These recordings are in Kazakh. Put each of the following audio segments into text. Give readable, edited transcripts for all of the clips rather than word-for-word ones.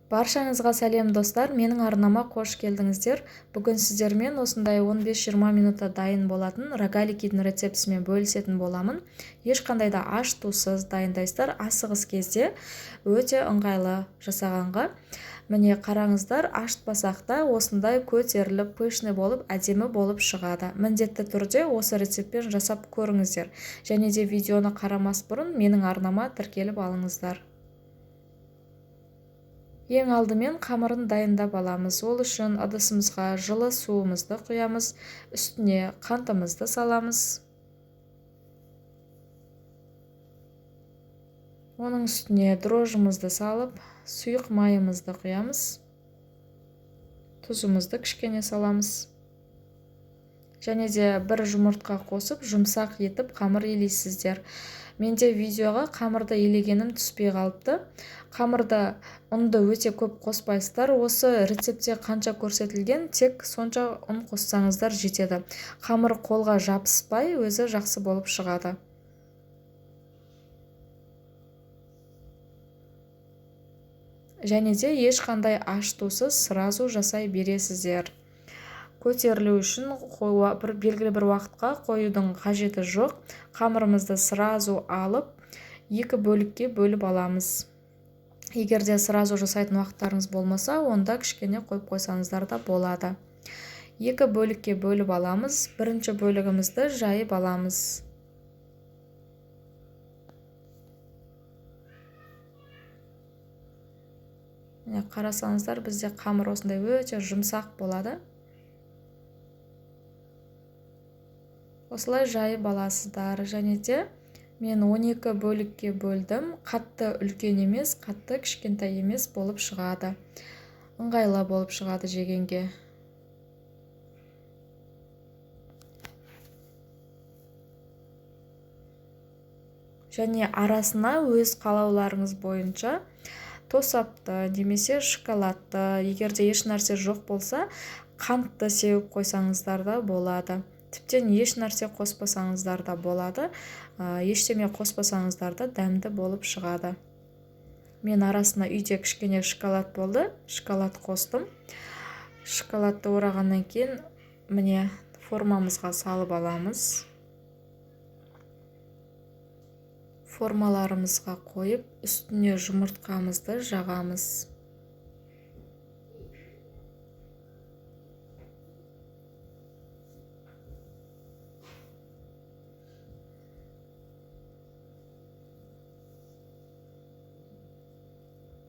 Баршаңызға сәлем достар, менің арнама қош келдіңіздер. Бүгін сіздермен осындай 15-20 минутта дайын болатын рогаликидің рецептісімен бөлісетін боламын. Ешқандай да аш тусыз дайындайсыздар, асығыс кезде өте ыңғайлы жасағанға. Міне қараңыздар, ашытпасақ та осындай көтеріліп, пышный болып, әдемі болып шығады. Міндетті түрде осы рецептпен жасап көріңіздер. Және де видеоны қарамас бұрын менің арнама тіркеліп алыңыздар. Ең алдымен қамырын дайындап аламыз. Ол үшін ыдысымызға жылы суымызды құямыз, үстіне қантымызды саламыз. Оның үстіне дрожжымызды салып, сұйық майымызды құямыз. Тұзымызды кішкене саламыз. Және де бір жұмыртқа қосып, жұмсақ етіп қамыр елейсіздер. Менде видеоға қамырды елегенім түспей қалыпты. Қамырды ұнды өте көп қоспайсыздар. Осы рецептте қанша көрсетілген, тек сонша ұн қоссаңыздар жетеді. Қамыр қолға жабыспай, өзі жақсы болып шығады. Және де ешқандай аш тусыз сразу жасай бересіздер. Көтерілу үшін белгілі бір уақытқа қоюдың қажеті жоқ. Қамырымызды сразу алып, екі бөлікке бөліп аламыз. Егер де сразу жасайтын уақыттарыңыз болмаса, онда кішкене қойып қойсаңыздар да болады. Екі бөлікке бөліп аламыз. Бірінші бөлігімізді жайып аламыз. Қарасаңыздар, бізде қамыр осындай өте жұмсақ болады. Осылай жайып аласыздар. Және де мен 12 бөлікке бөлдім. Қатты үлкен емес, қатты кішкентай емес болып шығады. Ыңғайлы болып шығады жегенге. Және арасына өз қалауларыңыз бойынша тосапты, немесе шоколадты, егер де еш нәрсе жоқ болса, қантты сеуіп қойсаңыздар да болады. Тіптен еш нәрсе қоспасаңыздар да болады. Ештеме қоспасаңыздар да дәмді болып шығады. Мен арасына үйде кішкене шоколад болды. Шоколад қостым. Шоколадты орағаннан кейін міне формамызға салып аламыз. Формаларымызға қойып, үстіне жұмыртқамызды жағамыз.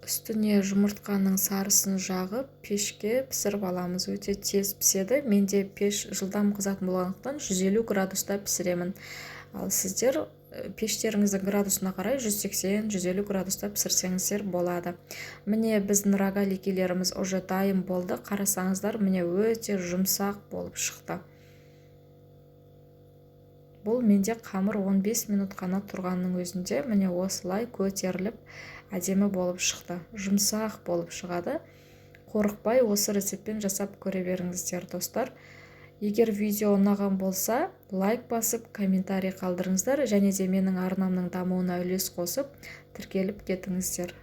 Үстіне жұмыртқаның сарысын жағып, пешке пісіріп аламыз. Өте тез піседі. Менде пеш жылдам қызатын болғандықтан 150 градуста пісіремін. Ал сіздер пештеріңіздің градусына қарай 180-150 градуста пісірсеңіздер болады. Міне біздің рогаликилеріміз уже дайын болды. Қарасаңыздар, міне өте жұмсақ болып шықты. Бұл менде қамыр 15 минут қана тұрғанның өзінде міне осылай көтеріліп әдемі болып шықты. Жұмсақ болып шығады. Қорықпай осы рецептпен жасап көре беріңіздер достар. Егер видео ұнаған болса, лайк басып, комментарий қалдырыңыздар. Және де менің арнамның дамуына үлес қосып, тіркеліп кетіңіздер.